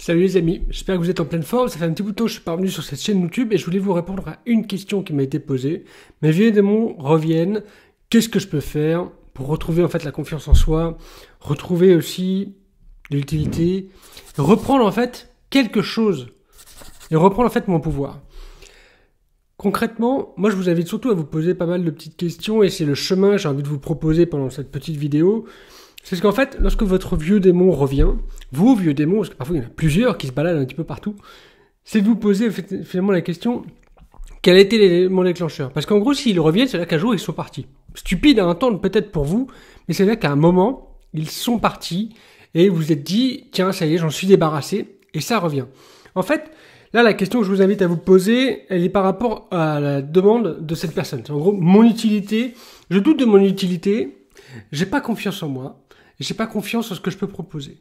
Salut les amis, j'espère que vous êtes en pleine forme. Ça fait un petit bout de temps que je suis parvenu sur cette chaîne YouTube et je voulais vous répondre à une question qui m'a été posée. Mes vieux démons reviennent. Qu'est-ce que je peux faire pour retrouver en fait la confiance en soi, retrouver aussi de l'utilité, reprendre en fait quelque chose et reprendre en fait mon pouvoir. Concrètement, moi je vous invite surtout à vous poser pas mal de petites questions et c'est le chemin que j'ai envie de vous proposer pendant cette petite vidéo. C'est qu'en fait, lorsque votre vieux démon revient, vos vieux démons, parce que parfois il y en a plusieurs qui se baladent un petit peu partout, c'est de vous poser finalement la question, quel a été l'élément déclencheur? Parce qu'en gros, s'ils reviennent, c'est là qu'un jour ils sont partis. Stupide à entendre peut-être pour vous, mais c'est là qu'à un moment, ils sont partis et vous vous êtes dit, tiens, ça y est, j'en suis débarrassé, et ça revient. En fait, là, la question que je vous invite à vous poser, elle est par rapport à la demande de cette personne. C'est en gros, mon utilité, je doute de mon utilité, j'ai pas confiance en moi, j'ai pas confiance en ce que je peux proposer.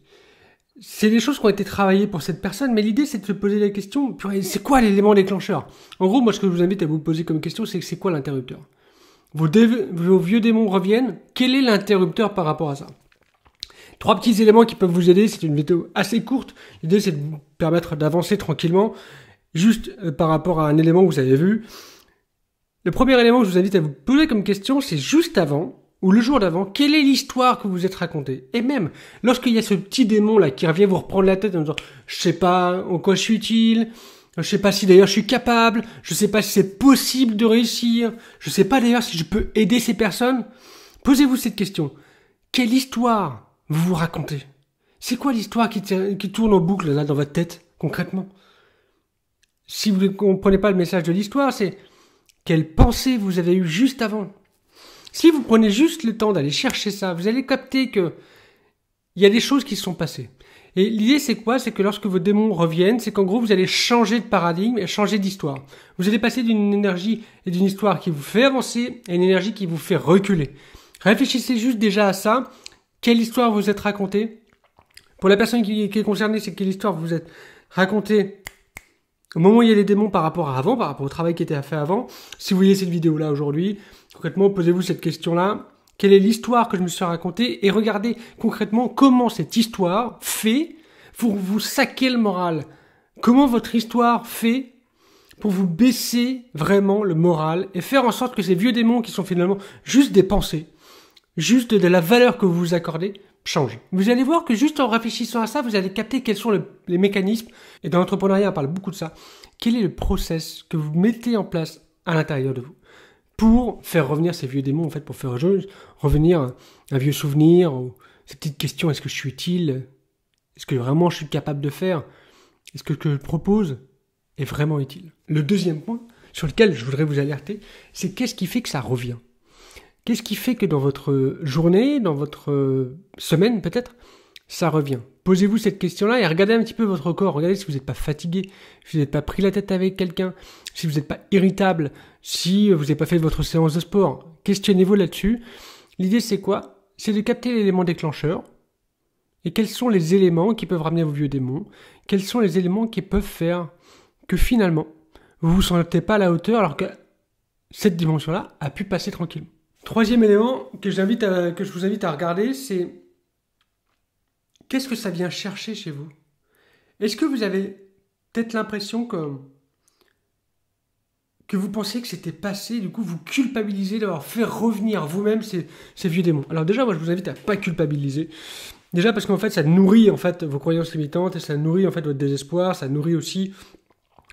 C'est des choses qui ont été travaillées pour cette personne, mais l'idée c'est de se poser la question, c'est quoi l'élément déclencheur? En gros, moi ce que je vous invite à vous poser comme question, c'est quoi l'interrupteur? Vos vieux démons reviennent, quel est l'interrupteur par rapport à ça? 3 petits éléments qui peuvent vous aider, c'est une vidéo assez courte, l'idée c'est de vous permettre d'avancer tranquillement, juste par rapport à un élément que vous avez vu. Le premier élément que je vous invite à vous poser comme question, c'est juste avant, ou le jour d'avant, quelle est l'histoire que vous êtes racontée? Et même, lorsqu'il y a ce petit démon là qui revient vous reprendre la tête en disant « Je sais pas en quoi je suis utile, je sais pas si d'ailleurs je suis capable, je sais pas si c'est possible de réussir, je sais pas d'ailleurs si je peux aider ces personnes », posez-vous cette question. Quelle histoire vous vous racontez? C'est quoi l'histoire qui tourne en boucle là dans votre tête, concrètement? Si vous ne comprenez pas le message de l'histoire, c'est quelle pensée vous avez eue juste avant? Si vous prenez juste le temps d'aller chercher ça, vous allez capter que il y a des choses qui se sont passées. Et l'idée c'est quoi? C'est que lorsque vos démons reviennent, c'est qu'en gros vous allez changer de paradigme et changer d'histoire. Vous allez passer d'une énergie et d'une histoire qui vous fait avancer à une énergie qui vous fait reculer. Réfléchissez juste déjà à ça. Quelle histoire vous êtes racontée? Pour la personne qui est concernée, c'est quelle histoire vous êtes racontée au moment où il y a les démons par rapport à avant, par rapport au travail qui était fait avant. Si vous voyez cette vidéo-là aujourd'hui, concrètement, posez-vous cette question-là. Quelle est l'histoire que je me suis racontée? Et regardez concrètement comment cette histoire fait pour vous saquer le moral. Comment votre histoire fait pour vous baisser vraiment le moral et faire en sorte que ces vieux démons qui sont finalement juste des pensées, juste de la valeur que vous vous accordez, change. Vous allez voir que juste en réfléchissant à ça, vous allez capter quels sont les mécanismes. Et dans l'entrepreneuriat, on parle beaucoup de ça. Quel est le process que vous mettez en place à l'intérieur de vous pour faire revenir ces vieux démons, en fait, pour faire revenir un vieux souvenir, ou ces petites questions, est-ce que je suis utile? Est-ce que vraiment je suis capable de faire? Est-ce que ce que je propose est vraiment utile? Le deuxième point sur lequel je voudrais vous alerter, c'est qu'est-ce qui fait que ça revient? Qu'est-ce qui fait que dans votre journée, dans votre semaine peut-être, ça revient? Posez-vous cette question-là et regardez un petit peu votre corps. Regardez si vous n'êtes pas fatigué, si vous n'êtes pas pris la tête avec quelqu'un, si vous n'êtes pas irritable, si vous n'avez pas fait votre séance de sport. Questionnez-vous là-dessus. L'idée c'est quoi? C'est de capter l'élément déclencheur. Et quels sont les éléments qui peuvent ramener vos vieux démons? Quels sont les éléments qui peuvent faire que finalement, vous ne vous sentez pas à la hauteur alors que cette dimension-là a pu passer tranquillement? Troisième élément que je vous invite à regarder, c'est qu'est-ce que ça vient chercher chez vous? Est-ce que vous avez peut-être l'impression que vous pensiez que c'était passé, du coup vous culpabilisez d'avoir fait revenir vous-même ces vieux démons? Alors déjà, moi je vous invite à pas culpabiliser. Déjà parce qu'en fait ça nourrit en fait vos croyances limitantes et ça nourrit en fait votre désespoir, ça nourrit aussi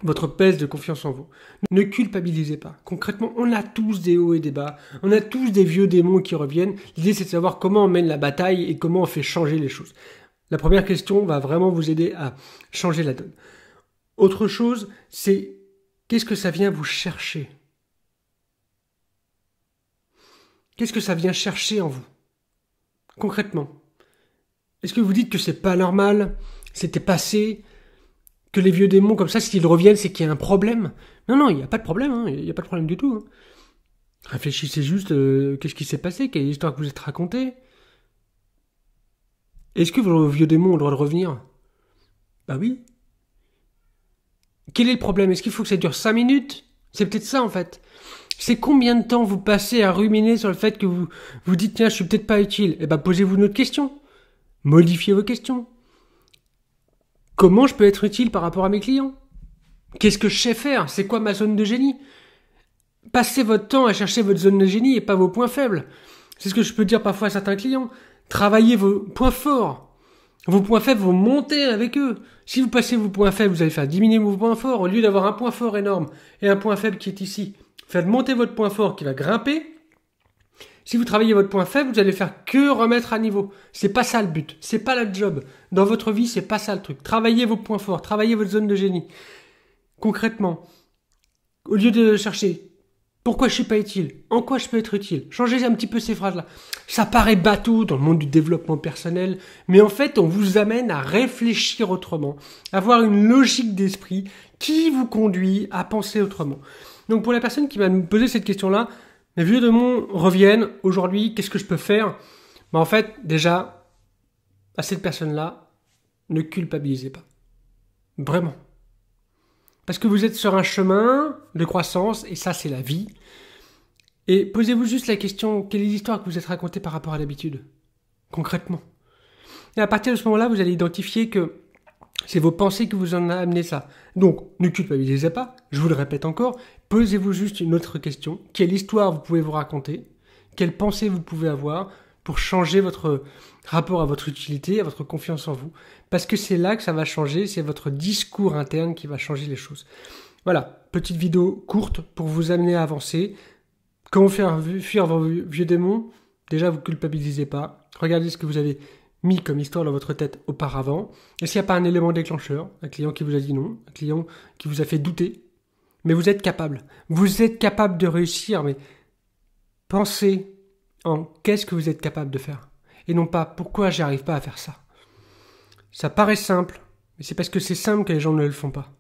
votre baisse de confiance en vous. Ne culpabilisez pas. Concrètement, on a tous des hauts et des bas. On a tous des vieux démons qui reviennent. L'idée, c'est de savoir comment on mène la bataille et comment on fait changer les choses. La première question va vraiment vous aider à changer la donne. Autre chose, c'est qu'est-ce que ça vient vous chercher? Qu'est-ce que ça vient chercher en vous? Concrètement. Est-ce que vous dites que c'est pas normal? C'était passé? Que les vieux démons comme ça, s'ils reviennent, c'est qu'il y a un problème? Non, il n'y a pas de problème, hein, il n'y a pas de problème du tout. Hein. Réfléchissez juste, qu'est-ce qui s'est passé? Quelle est l'histoire que vous êtes racontée? Est-ce que vos vieux démons ont le droit de revenir? Bah oui. Quel est le problème? Est-ce qu'il faut que ça dure 5 minutes? C'est peut-être ça en fait. C'est combien de temps vous passez à ruminer sur le fait que vous vous dites tiens, je suis peut-être pas utile? Eh ben posez-vous une autre question. Modifiez vos questions. comment je peux être utile par rapport à mes clients? Qu'est-ce que je sais faire? C'est quoi ma zone de génie? Passez votre temps à chercher votre zone de génie et pas vos points faibles. C'est ce que je peux dire parfois à certains clients. Travaillez vos points forts. Vos points faibles vont monter avec eux. Si vous passez vos points faibles, vous allez faire diminuer vos points forts. Au lieu d'avoir un point fort énorme et un point faible qui est ici, faites monter votre point fort qui va grimper. Si vous travaillez votre point faible, vous allez faire que remettre à niveau. C'est pas ça le but. C'est pas la job. Dans votre vie, c'est pas ça le truc. Travaillez vos points forts. Travaillez votre zone de génie. Concrètement, au lieu de chercher pourquoi je suis pas utile, en quoi je peux être utile, changez un petit peu ces phrases-là. Ça paraît bateau dans le monde du développement personnel, mais en fait, on vous amène à réfléchir autrement, à avoir une logique d'esprit qui vous conduit à penser autrement. Donc pour la personne qui m'a posé cette question-là, mes vieux démons reviennent aujourd'hui, qu'est-ce que je peux faire? En fait, déjà, à cette personne-là, ne culpabilisez pas. Vraiment. Parce que vous êtes sur un chemin de croissance, et ça c'est la vie. Et posez-vous juste la question, quelle est l'histoire que vous êtes racontée par rapport à l'habitude? Concrètement. Et à partir de ce moment-là, vous allez identifier que c'est vos pensées qui vous en ont amené ça. Donc, ne culpabilisez pas, je vous le répète encore, posez-vous juste une autre question. Quelle histoire vous pouvez vous raconter? Quelles pensées vous pouvez avoir pour changer votre rapport à votre utilité, à votre confiance en vous? Parce que c'est là que ça va changer, c'est votre discours interne qui va changer les choses. Voilà, petite vidéo courte pour vous amener à avancer. Comment faire fuir vos vieux démons? Déjà, vous ne culpabilisez pas. Regardez ce que vous avez mis comme histoire dans votre tête auparavant. Et s'il n'y a pas un élément déclencheur, un client qui vous a dit non, un client qui vous a fait douter, mais vous êtes capable. Vous êtes capable de réussir, mais pensez en qu'est-ce que vous êtes capable de faire. Et non pas pourquoi j'arrive pas à faire ça. Ça paraît simple, mais c'est parce que c'est simple que les gens ne le font pas.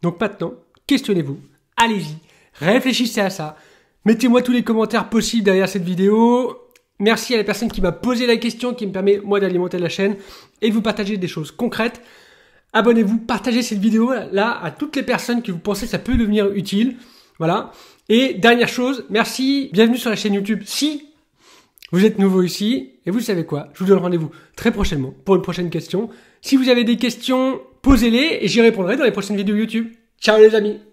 Donc maintenant, questionnez-vous, allez-y, réfléchissez à ça, mettez-moi tous les commentaires possibles derrière cette vidéo. Merci à la personne qui m'a posé la question, qui me permet moi d'alimenter la chaîne et de vous partager des choses concrètes. Abonnez-vous, partagez cette vidéo là à toutes les personnes que vous pensez que ça peut devenir utile. Voilà. Et dernière chose, merci, bienvenue sur la chaîne YouTube. Si vous êtes nouveau ici, et vous savez quoi, je vous donne rendez-vous très prochainement pour une prochaine question. Si vous avez des questions, posez-les et j'y répondrai dans les prochaines vidéos YouTube. Ciao les amis!